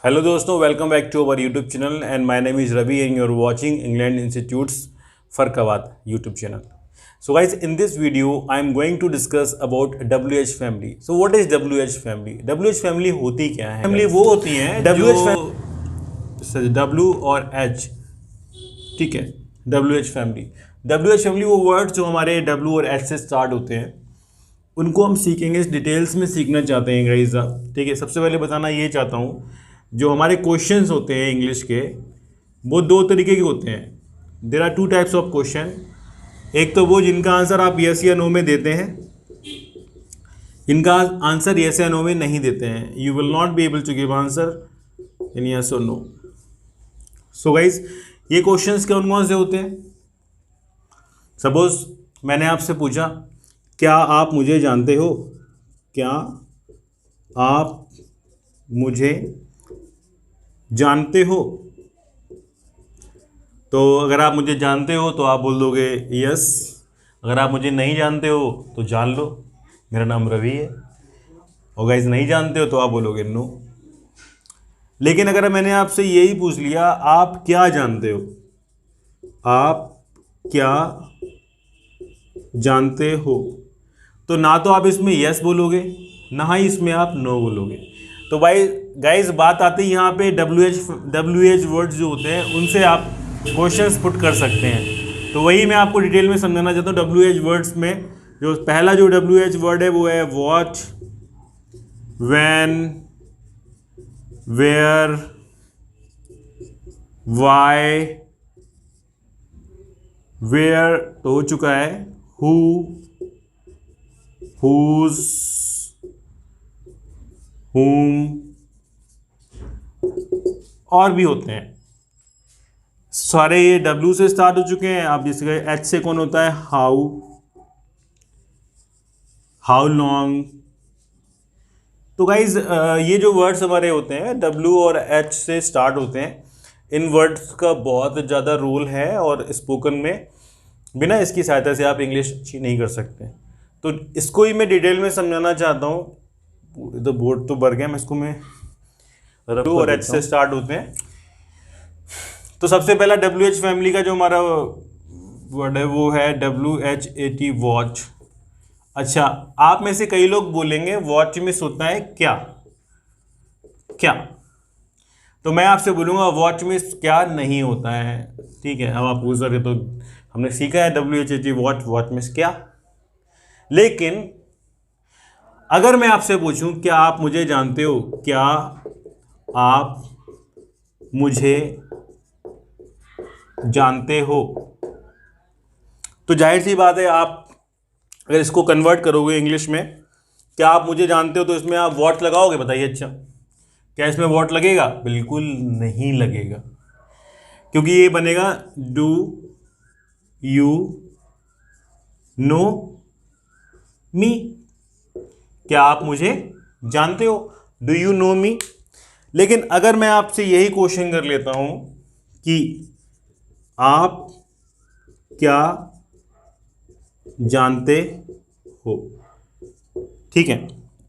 Hello दोस्तों, welcome back to our YouTube channel and my name is Ravi and you are watching England institutes फरकवात YouTube channel. So guys, in this video I am going to discuss about WH family. So what is WH family? WH family होती क्या है? Family वो होती हैं W और H, ठीक है. WH फैमिली वो वर्ड जो हमारे W और H से स्टार्ट होते हैं उनको हम सीखेंगे, इस डिटेल्स में सीखना चाहते हैं गाइस, ठीक है. सबसे पहले बताना ये चाहता हूँ, जो हमारे क्वेश्चंस होते हैं इंग्लिश के वो दो तरीके के होते हैं. There are two types of question. एक तो वो जिनका आंसर आप यस या नो में देते हैं, इनका आंसर यस या नो में नहीं देते हैं. You will not be able to give answer in yes or no. So guys, ये क्वेश्चंस कौन कौन से होते हैं? सपोज मैंने आपसे पूछा, क्या आप मुझे जानते हो? क्या आप मुझे जानते हो? तो अगर आप मुझे जानते हो तो आप बोल दोगे यस. अगर आप मुझे नहीं जानते हो तो जान लो, मेरा नाम रवि है. और गाइस, नहीं जानते हो तो आप बोलोगे नो. लेकिन अगर मैंने आपसे यही पूछ लिया, आप क्या जानते हो? आप क्या जानते हो? तो ना तो आप इसमें यस बोलोगे, ना ही इसमें आप नो बोलोगे. तो भाई गाइस, बात आती है यहाँ पे WH वर्ड्स जो होते हैं उनसे आप क्वेश्चंस पुट कर सकते हैं. तो वही मैं आपको डिटेल में समझाना चाहता हूँ. WH वर्ड्स में जो पहला जो WH वर्ड है वो है what, when, where, why, where तो हो चुका है, हु, whose, whom, और भी होते हैं सारे. ये W से स्टार्ट हो चुके हैं. आप जैसे H से कौन होता है? How, how long. तो गाइज, ये जो वर्ड्स हमारे होते हैं W और H से स्टार्ट होते हैं, इन वर्ड्स का बहुत ज़्यादा रोल है और स्पोकन में बिना इसकी सहायता से आप इंग्लिश अच्छी नहीं कर सकते. तो इसको ही मैं डिटेल में समझाना चाहता हूँ. तो बोर्ड तो भर गया, मैं इसको मैं W और H से स्टार्ट होते हैं. तो सबसे पहला WH फैमिली का जो हमारा वर्ड है वो है WHAT, वॉच. अच्छा, आप में से कई लोग बोलेंगे वॉच मिस होता है क्या? क्या? तो मैं आपसे बोलूँगा वॉच मिस क्या नहीं होता है, ठीक है. अब आप पूछ रहे तो हमने सीखा है WHAT, वॉच मिस क्या. लेकिन अगर मैं आपसे पूछूं, क्या आप मुझे जानते हो? क्या आप मुझे जानते हो? तो जाहिर सी बात है, आप अगर इसको कन्वर्ट करोगे इंग्लिश में, क्या आप मुझे जानते हो, तो इसमें आप वॉट लगाओगे. बताइए, अच्छा क्या इसमें वॉट लगेगा? बिल्कुल नहीं लगेगा, क्योंकि ये बनेगा डू यू नो मी. क्या आप मुझे जानते हो? डू यू नो मी. लेकिन अगर मैं आपसे यही क्वेश्चन कर लेता हूं कि आप क्या जानते हो, ठीक है,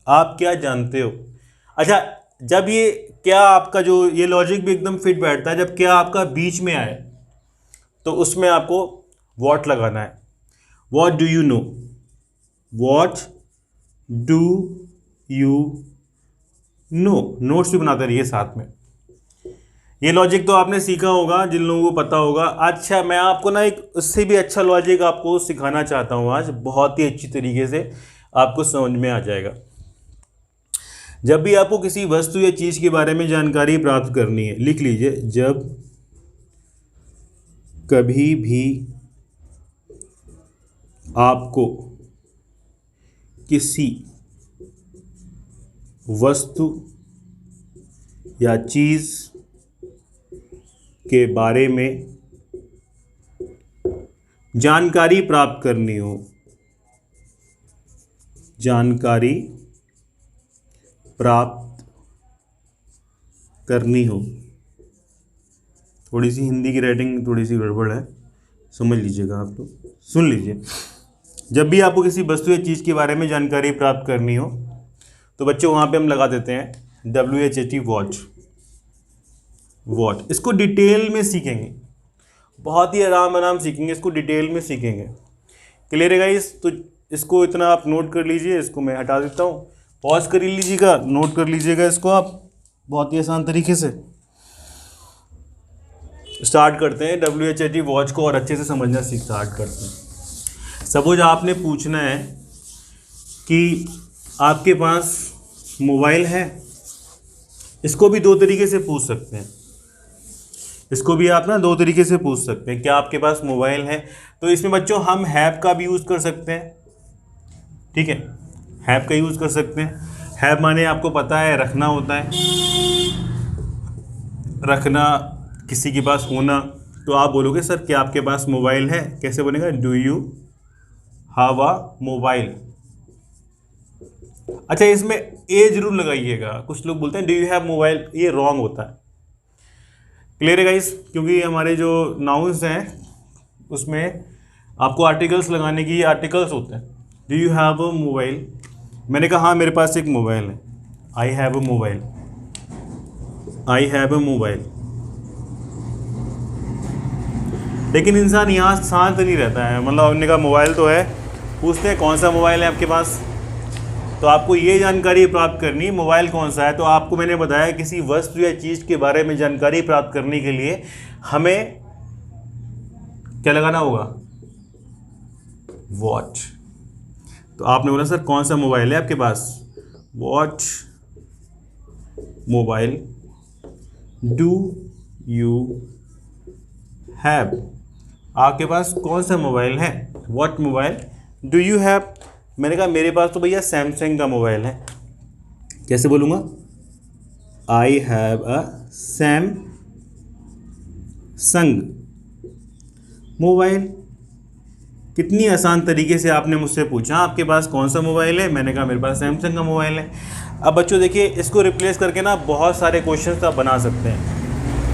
आप क्या जानते हो. अच्छा, जब ये क्या आपका जो ये लॉजिक भी एकदम फिट बैठता है, जब क्या आपका बीच में आए तो उसमें आपको व्हाट लगाना है. What do you know, what do you know. Notes भी बनाते रहिए साथ में. ये लॉजिक तो आपने सीखा होगा, जिन लोगों को पता होगा. अच्छा, मैं आपको ना एक उससे भी अच्छा लॉजिक आपको सिखाना चाहता हूँ आज, बहुत ही अच्छी तरीके से आपको समझ में आ जाएगा. जब भी आपको किसी वस्तु या चीज़ के बारे में जानकारी प्राप्त करनी है, लिख लीजिए, जब कभी भी आपको किसी वस्तु या चीज़ के बारे में जानकारी प्राप्त करनी हो, जानकारी प्राप्त करनी हो. थोड़ी सी हिंदी की राइटिंग थोड़ी सी गड़बड़ है, समझ लीजिएगा आप लोग. सुन लीजिए, जब भी आपको किसी वस्तु या चीज़ के बारे में जानकारी प्राप्त करनी हो तो बच्चों वहाँ पे हम लगा देते हैं WHAT, वॉच. वॉट। इसको डिटेल में सीखेंगे, बहुत ही आराम सीखेंगे, इसको डिटेल में सीखेंगे। क्लियर है गाइस? तो इसको इतना आप नोट कर लीजिए, इसको मैं हटा देता हूँ, पॉज कर लीजिएगा, नोट कर लीजिएगा इसको आप बहुत ही आसान तरीके से। स्टार्ट करते हैं WHAT वॉच को और अच्छे से समझना स्टार्ट करते हैं। सपोज आपने पूछना है कि आपके पास मोबाइल है, इसको भी दो तरीके से पूछ सकते हैं, इसको भी आप ना दो तरीके से पूछ सकते हैं, क्या आपके पास मोबाइल है। तो इसमें बच्चों हम हैव का भी यूज़ कर सकते हैं, ठीक है, हैव का यूज़ कर सकते हैं। हैव माने आपको पता है रखना होता है, रखना, किसी के पास होना। तो आप बोलोगे सर क्या आपके पास मोबाइल है, कैसे बनेगा, do you have a mobile. अच्छा, इसमें ए जरूर लगाइएगा, कुछ लोग बोलते हैं डू यू हैव मोबाइल, ये रॉन्ग होता है। क्लियर है गाइस? क्योंकि हमारे जो नाउन्स हैं उसमें आपको आर्टिकल्स लगाने की, आर्टिकल्स होते हैं। Do you have a mobile, मैंने कहा हाँ मेरे पास एक मोबाइल है, I have a mobile, I have a mobile. लेकिन इंसान यहाँ शांत नहीं रहता है, मतलब हमने कहा मोबाइल तो है, पूछते हैं कौन सा मोबाइल है आपके पास। तो आपको ये जानकारी प्राप्त करनी है मोबाइल कौन सा है। तो आपको मैंने बताया किसी वस्तु या चीज़ के बारे में जानकारी प्राप्त करने के लिए हमें क्या लगाना होगा, वॉच। तो आपने बोला सर कौन सा मोबाइल है आपके पास, watch mobile, do you have, आपके पास कौन सा मोबाइल है, what mobile do you have. मैंने कहा मेरे पास तो भैया सैमसंग का मोबाइल है, कैसे बोलूँगा, आई हैव अ सैमसंग मोबाइल। कितनी आसान तरीके से आपने मुझसे पूछा आपके पास कौन सा मोबाइल है, मैंने कहा मेरे पास सैमसंग का मोबाइल है। अब बच्चों देखिए, इसको रिप्लेस करके ना बहुत सारे क्वेश्चंस आप बना सकते हैं।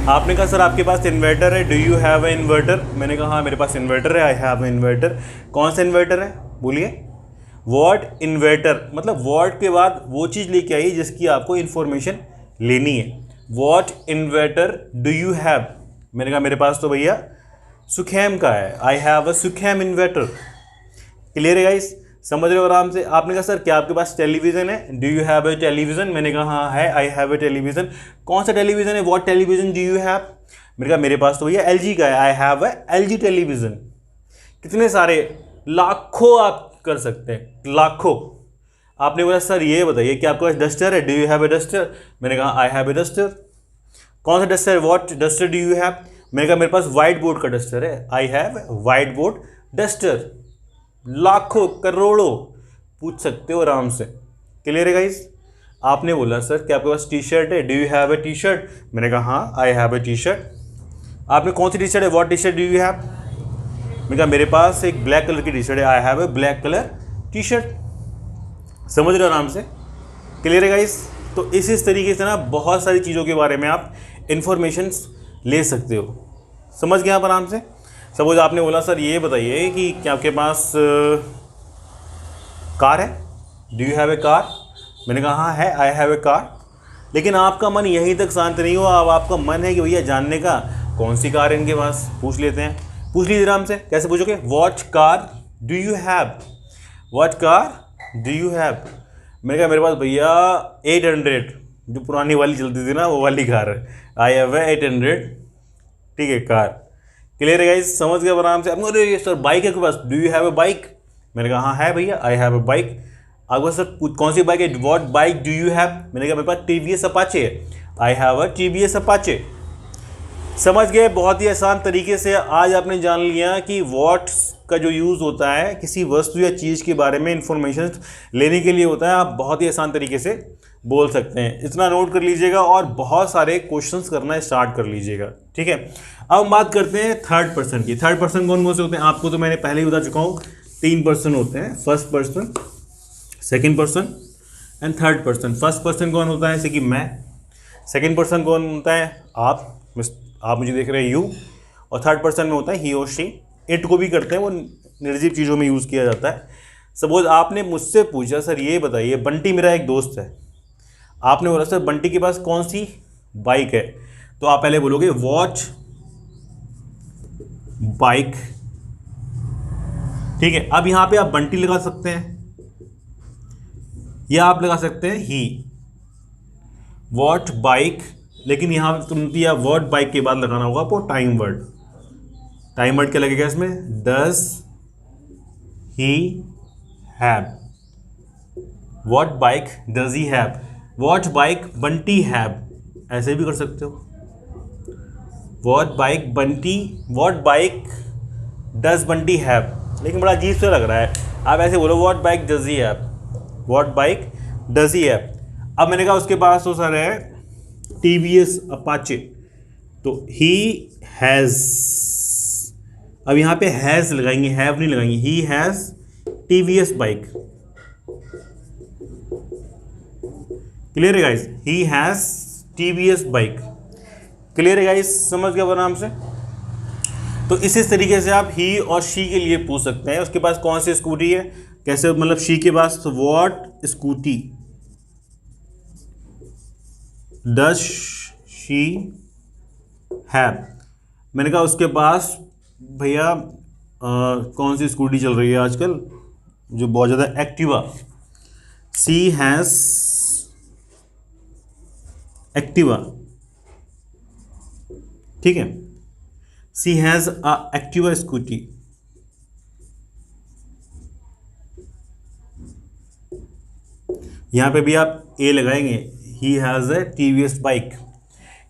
आपने कहा सर आपके पास इन्वर्टर है, do you have a inverter, मैंने कहा हाँ मेरे पास इन्वर्टर है, आई हैव अ इन्वर्टर। कौन सा इन्वर्टर है बोलिए, व्हाट इन्वर्टर, मतलब व्हाट के बाद वो चीज़ लेके आइए जिसकी आपको इन्फॉर्मेशन लेनी है। What inverter do you have, मैंने कहा मेरे पास तो भैया सुखैम का है, I have a Sukam inverter. Clear है गाइस? समझ रहे हो आराम से? आपने कहा सर क्या आपके पास टेलीविज़न है, do you have a television, मैंने कहा हाँ है, आई हैव अ टेलीविज़न। कौन सा टेलीविज़न है, what television do you have, मैंने कहा मेरे पास तो भैया LG का है, I have a LG television. कितने सारे, लाखों आप कर सकते हैं, लाखों। आपने बोला सर ये बताइए कि आपके पास डस्टर है, do you have a duster, मैंने कहा आई हैव अ डस्टर। कौन सा डस्टर है, what duster do you have, मैंने कहा मेरे पास व्हाइट बोर्ड का डस्टर है, I have white board duster. लाखों करोड़ों पूछ सकते हो आराम से। क्लियर है गाइस? आपने बोला सर क्या आपके पास टी शर्ट है, do you have a T shirt, मैंने कहा हाँ आई हैव अ टी शर्ट। आपने कौन सी टी शर्ट है, what T shirt do you have, मैंने कहा मेरे पास एक ब्लैक कलर की टी शर्ट है, I have a black colour T shirt. समझ रहे हो आराम से? क्लियर है गाइस? तो इस तरीके से ना बहुत सारी चीज़ों के बारे में आप इंफॉर्मेशन ले सकते हो। समझ गए आप आराम से? सपोज आपने बोला सर ये बताइए कि क्या आपके पास कार है, do you have a car, मैंने कहा हाँ है, आई हैव ए कार। लेकिन आपका मन यहीं तक शांत नहीं हुआ, अब आपका मन है कि भैया जानने का कौन सी कार है इनके पास, पूछ लेते हैं। पूछ लीजिए आराम से। कैसे पूछोगे, what car do you have, what car do you have, मैंने कहा मेरे पास भैया 800, जो पुरानी वाली चलती थी ना वो वाली कार है, आई हैव 800, ठीक है, कार। क्लियर है गाइस? समझ गए आराम से? आपको अरे सर बाइक है आपके पास, do you have a bike, मैंने कहा हाँ है भैया, आई हैव अ बाइक। आपके पास सर कौन सी बाइक है, what bike do you have, मैंने कहा मेरे पास TVS अपाचे है, I have a TVS Apache. समझ गए? बहुत ही आसान तरीके से आज आपने जान लिया कि व्हाट का जो यूज़ होता है किसी वस्तु या चीज़ के बारे में इंफॉर्मेशन लेने के लिए होता है। आप बहुत ही आसान तरीके से बोल सकते हैं। इतना नोट कर लीजिएगा और बहुत सारे क्वेश्चंस करना स्टार्ट कर लीजिएगा, ठीक है। अब हम बात करते हैं थर्ड पर्सन की। थर्ड पर्सन कौन कौन से होते हैं आपको तो मैंने पहले ही बता चुका हूँ, 3 पर्सन होते हैं, first person, second person and third person. First person कौन होता है, जैसे कि मैं। सेकेंड पर्सन कौन होता है, आप मुझे देख रहे हैं, यू। और थर्ड पर्सन में होता है ही और शी। इट को भी करते हैं, वो निर्जीव चीज़ों में यूज़ किया जाता है। सपोज आपने मुझसे पूछा सर ये बताइए, बंटी मेरा एक दोस्त है, आपने बोला सर बंटी के पास कौन सी बाइक है, तो आप पहले बोलोगे वॉट बाइक, ठीक है। अब यहां पे आप बंटी लगा सकते हैं या आप लगा सकते हैं ही, वॉट बाइक, लेकिन यहां पे तुरंत या वॉट बाइक के बाद लगाना होगा आपको टाइम वर्ड। टाइम वर्ड क्या लगेगा इसमें, does he have, what bike does he have, what bike Bunty have, ऐसे भी कर सकते हो। What bike Bunty, what bike does Bunty have, लेकिन बड़ा अजीब सा लग रहा है। आप ऐसे बोलो what bike does he have, what bike does he have. अब मैंने कहा उसके पास तो सर है टीवीएस अपाचे, तो ही हैज़, अब यहाँ पे हैज़ लगाएंगे, हैव नहीं लगाएंगे। He has TVS bike, clear है guys, he has TVS bike, clear है गाइस, समझ गया आराम से। तो इस तरीके से आप ही और शी के लिए पूछ सकते हैं। उसके पास कौन सी स्कूटी है, कैसे, मतलब शी के पास तो what scooty does she have. मैंने कहा उसके पास भैया कौन सी स्कूटी चल रही है आजकल जो बहुत ज़्यादा, एक्टिवा, सी हैज़ एक्टिवा, ठीक है, सी हैज़ अ एक्टिवा स्कूटी। यहां पे भी आप ए लगाएंगे, he has a TVS bike,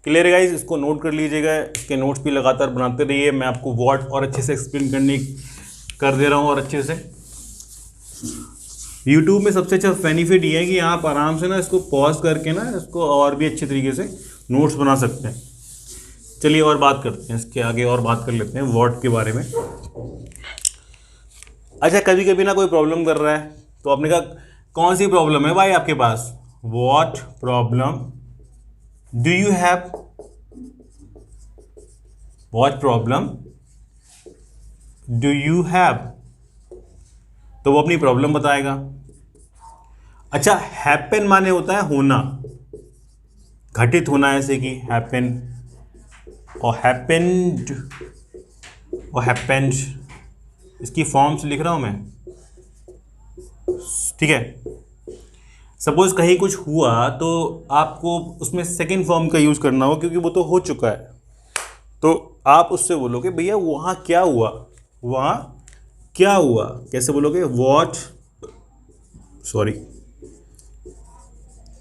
clear है गाइस। इसको नोट कर लीजिएगा, इसके नोट्स भी लगातार बनाते रहिए। मैं आपको वर्ड और अच्छे से एक्सप्लेन कर दे रहा हूँ और अच्छे से। यूट्यूब में सबसे अच्छा बेनिफिट ये है कि आप आराम से ना इसको पॉज करके ना इसको और भी अच्छे तरीके से नोट्स बना सकते हैं। चलिए और बात करते हैं, इसके आगे और बात कर लेते हैं वर्ड के बारे में। अच्छा, कभी कभी ना कोई प्रॉब्लम कर रहा है, तो आपने कहा कौन सी प्रॉब्लम है भाई आपके पास, what problem do you have, what problem do you have, तो वो अपनी प्रॉब्लम बताएगा। अच्छा, हैपन माने होता है होना, घटित होना, ऐसे कि हैपन और हैपेंड और हैपेंड, इसकी फॉर्म से लिख रहा हूं मैं, ठीक है। सपोज कहीं कुछ हुआ तो आपको उसमें सेकंड फॉर्म का यूज करना हो, क्योंकि वो तो हो चुका है। तो आप उससे बोलोगे भैया वहां क्या हुआ, वहां क्या हुआ, कैसे बोलोगे, व्हाट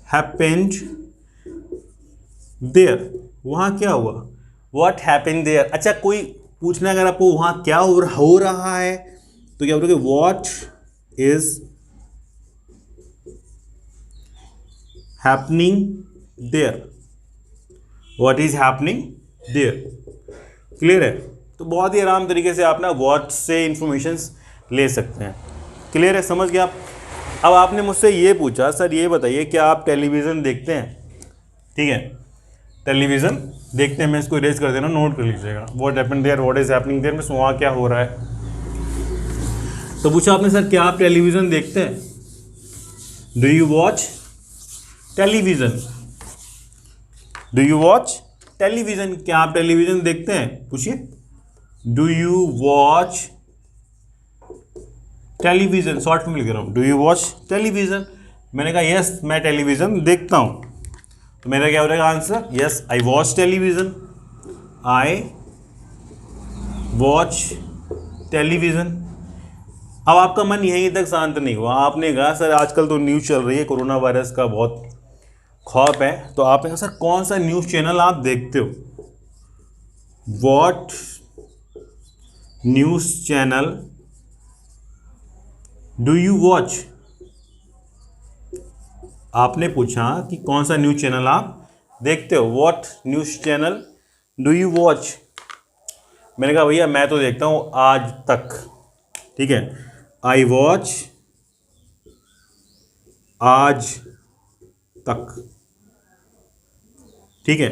हैपेंड देयर, वहां क्या हुआ, व्हाट हैपेंड देयर। अच्छा, कोई पूछना अगर आपको वहां क्या हो रहा है, तो क्या बोलोगे, what is happening there, what is happening there, clear है। तो बहुत ही आराम तरीके से आप ना व्हाट से इंफॉर्मेशन ले सकते हैं, क्लियर है, समझ गया आप। अब आपने मुझसे ये पूछा, सर ये बताइए क्या आप टेलीविज़न देखते हैं, ठीक है, टेलीविज़न देखते हैं, मैं इसको इरेज कर देना, नोट कर लीजिएगा, what happened there, what is happening there, में वहाँ क्या हो रहा है। तो पूछा आपने, सर क्या आप टेलीविज़न देखते हैं, do you watch television, do you watch television, क्या आप टेलीविज़न देखते हैं, पूछिए, do you watch television, short में लिख रहा हूँ, डू यू वॉच टेलीविज़न। मैंने कहा यस मैं टेलीविज़न देखता हूँ, तो मेरा क्या हो जाएगा answer, yes I watch television, I watch television. अब आपका मन यहीं तक शांत नहीं हुआ, आपने कहा सर आजकल तो न्यूज़ चल रही है, कोरोना वायरस का बहुत खौफ है, तो आपने कहा सर कौन सा न्यूज़ चैनल आप देखते हो, what news channel do you watch. आपने पूछा कि कौन सा न्यूज़ चैनल आप देखते हो, what news channel do you watch. मैंने कहा भैया मैं तो देखता हूँ आज तक, ठीक है, आई वॉच आज तक, ठीक है।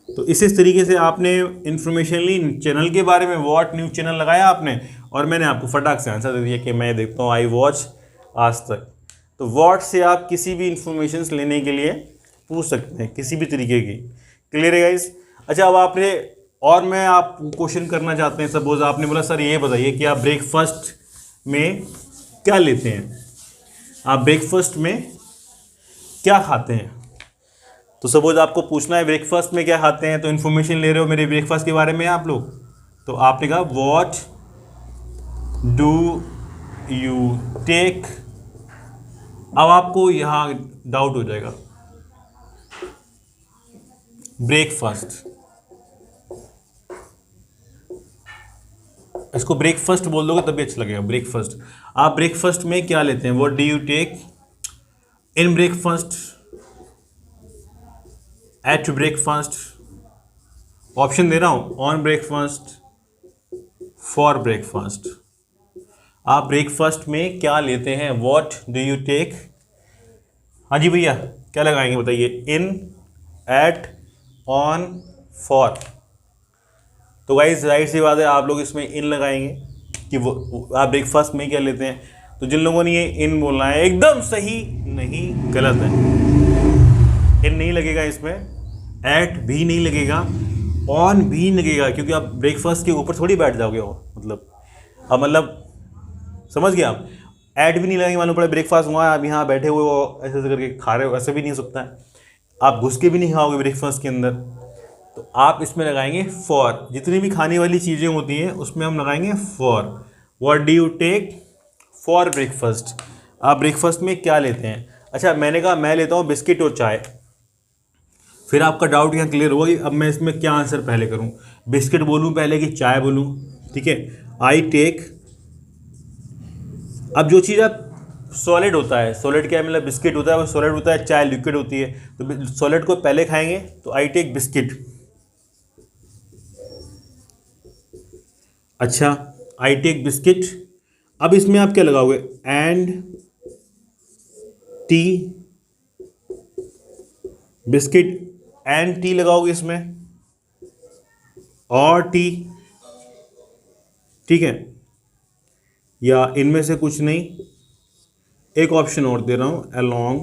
तो इस तरीके से आपने इंफॉर्मेशन ली चैनल के बारे में, व्हाट न्यूज़ चैनल लगाया आपने, और मैंने आपको फटाक से आंसर दे दिया कि मैं देखता हूँ आई वॉच आज तक। तो व्हाट से आप किसी भी इंफॉर्मेशन लेने के लिए पूछ सकते हैं, किसी भी तरीके की, क्लियर है गाइस। अच्छा, अब आपने और मैं आप क्वेश्चन करना चाहते हैं, सपोज आपने बोला सर ये बताइए कि आप ब्रेकफास्ट में क्या लेते हैं, आप ब्रेकफास्ट में क्या खाते हैं। तो सपोज आपको पूछना है ब्रेकफास्ट में क्या खाते हैं, तो इन्फॉर्मेशन ले रहे हो मेरे ब्रेकफास्ट के बारे में आप लोग, तो आपने कहा व्हाट डू यू टेक। अब आपको यहाँ डाउट हो जाएगा, ब्रेकफास्ट, इसको ब्रेकफास्ट बोल दोगे तभी अच्छा लगेगा। ब्रेकफास्ट, आप ब्रेकफास्ट में क्या लेते हैं, what do you take in breakfast, at breakfast, option दे रहा हूं, ऑन ब्रेकफास्ट, फॉर ब्रेकफास्ट। आप ब्रेकफास्ट में क्या लेते हैं, व्हाट डू यू टेक। हाँ जी भैया, क्या लगाएंगे बताइए, इन, एट, ऑन, फॉर। तो गाइस जाहिर सी बात है आप लोग इसमें इन लगाएंगे कि वो आप ब्रेकफास्ट में क्या लेते हैं। तो जिन लोगों ने ये इन बोलना है एकदम सही नहीं, गलत है। इन नहीं लगेगा इसमें, एट भी नहीं लगेगा, ऑन भी नहीं लगेगा, क्योंकि आप ब्रेकफास्ट के ऊपर थोड़ी बैठ जाओगे। अब मतलब समझ गए आप, एट भी नहीं लगेगा, मालूम पड़े ब्रेकफास्ट हुआ है आप यहाँ बैठे हुए हो ऐसे ऐसे करके खा रहे हो, ऐसे भी नहीं हो सकता है। आप घुस के भी नहीं खाओगे ब्रेकफास्ट के अंदर, तो आप इसमें लगाएंगे फॉर। जितनी भी खाने वाली चीज़ें होती हैं उसमें हम लगाएंगे for. What do you take for breakfast, आप ब्रेकफास्ट में क्या लेते हैं। अच्छा, मैंने कहा मैं लेता हूँ बिस्किट और चाय। फिर आपका डाउट यहाँ क्लियर होगा कि अब मैं इसमें क्या आंसर पहले करूँ, बिस्किट बोलूँ पहले कि चाय बोलूँ। ठीक है, आई टेक। अब जो चीज़ आप सॉलिड होता है, सॉलिड क्या है, मतलब बिस्किट होता है वो सॉलिड होता है, चाय लिक्विड होती है, तो सॉलिड को पहले खाएंगे, तो आई टेक बिस्किट। अच्छा, आई टेक बिस्किट। अब इसमें आप क्या लगाओगे, and T, biscuit and T लगाओगे इसमें, और टी। ठीक है, या इनमें से कुछ नहीं, एक ऑप्शन और दे रहा हूं, अलोंग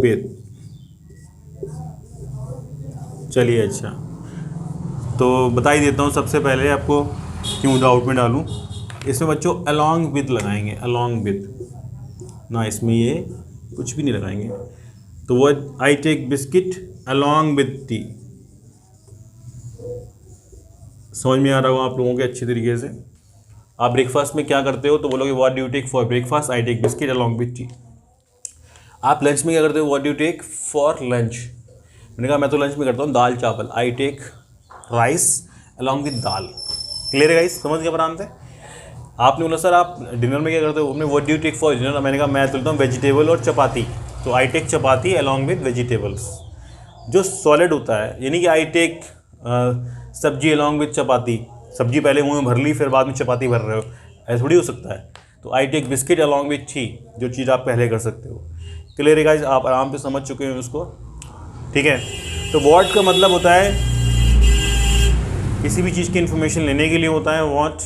विद। चलिए, अच्छा तो बता ही देता हूँ सबसे पहले आपको, क्यों डाउट में डालूँ। इसमें बच्चों अलोंग विद लगाएंगे, अलोंग विद ना, इसमें ये कुछ भी नहीं लगाएंगे। तो वो I take biscuit along with tea. समझ में आ रहा होगा आप लोगों के अच्छे तरीके से। आप ब्रेकफास्ट में क्या करते हो, तो बोलोगे what do you take for breakfast, I take biscuit along with tea. आप लंच में क्या करते हो, what do you take for lunch. मैंने कहा मैं तो लंच में करता हूँ दाल चावल, I take rice along with dal. Clear है गाइस, समझ गया आराम से। आपने बोला सर आप डिनर में क्या करते हो, अपने what do you take for dinner. मैंने कहा मैं चलता हूँ वेजिटेबल और चपाती, तो I take chapati along with vegetables. जो सॉलिड होता है, यानी कि I take sabzi along with chapati, सब्जी पहले मुँह में भर ली फिर बाद में चपाती भर रहे हो, ऐसा थोड़ी हो सकता है। तो I take biscuit along with tea, जो चीज़ आप पहले कर सकते हो। क्लियर है गाइस, आप आराम से समझ चुके हैं उसको। ठीक है, तो व्हाट का मतलब होता है किसी भी चीज़ की इन्फॉर्मेशन लेने के लिए होता है व्हाट।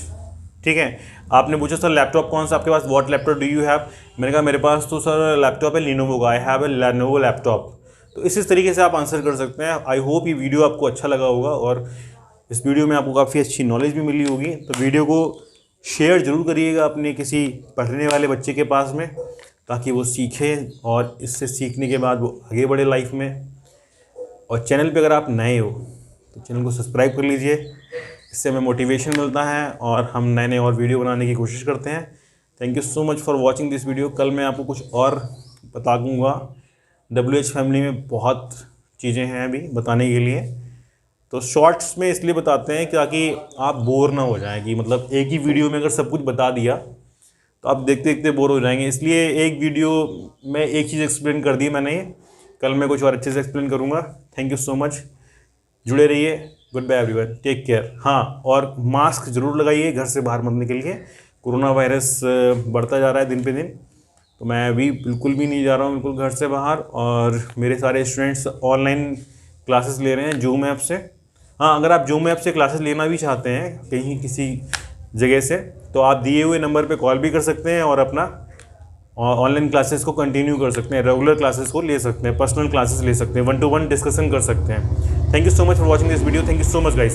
ठीक है, आपने पूछा सर लैपटॉप कौन सा आपके पास, what laptop do you have. मैंने कहा मेरे पास तो सर लैपटॉप है लिनोवो का, I have a Lenovo laptop. तो इस तरीके से आप आंसर कर सकते हैं। आई होप ये वीडियो आपको अच्छा लगा होगा और इस वीडियो में आपको काफ़ी अच्छी नॉलेज भी मिली होगी। तो वीडियो को शेयर ज़रूर करिएगा अपने किसी पढ़ने वाले बच्चे के पास में, ताकि वो सीखे और इससे सीखने के बाद वो आगे बढ़े लाइफ में। और चैनल पे अगर आप नए हो तो चैनल को सब्सक्राइब कर लीजिए, इससे हमें मोटिवेशन मिलता है और हम नए नए और वीडियो बनाने की कोशिश करते हैं। Thank you so much for watching this video. कल मैं आपको कुछ और बता दूँगा। WH फैमिली में बहुत चीज़ें हैं अभी बताने के लिए, तो शॉर्ट्स में इसलिए बताते हैं ताकि आप बोर ना हो जाएं, कि मतलब एक ही वीडियो में अगर सब कुछ बता दिया तो आप देखते देखते बोर हो जाएंगे। इसलिए एक वीडियो में एक चीज़ एक्सप्लेन कर दी मैंने, कल मैं कुछ और अच्छे से एक्सप्लेन करूँगा। थैंक यू सो मच, जुड़े रहिए। Good bye everyone, take care. हाँ, और मास्क ज़रूर लगाइए घर से बाहर मत निकलिए, कोरोना वायरस बढ़ता जा रहा है दिन पे दिन। तो मैं अभी बिल्कुल भी नहीं जा रहा हूँ बिल्कुल घर से बाहर, और मेरे सारे स्टूडेंट्स ऑनलाइन क्लासेस ले रहे हैं जूम ऐप से। हाँ, अगर आप जूम ऐप से क्लासेस लेना भी चाहते हैं कहीं किसी जगह से, तो आप दिए हुए नंबर पे कॉल भी कर सकते हैं और अपना ऑनलाइन क्लासेस को कंटिन्यू कर सकते हैं, रेगुलर क्लासेस को ले सकते हैं, पर्सनल क्लासेस ले सकते हैं, 1-to-1 डिस्कशन कर सकते हैं। Thank you so much for watching this video, thank you so much guys.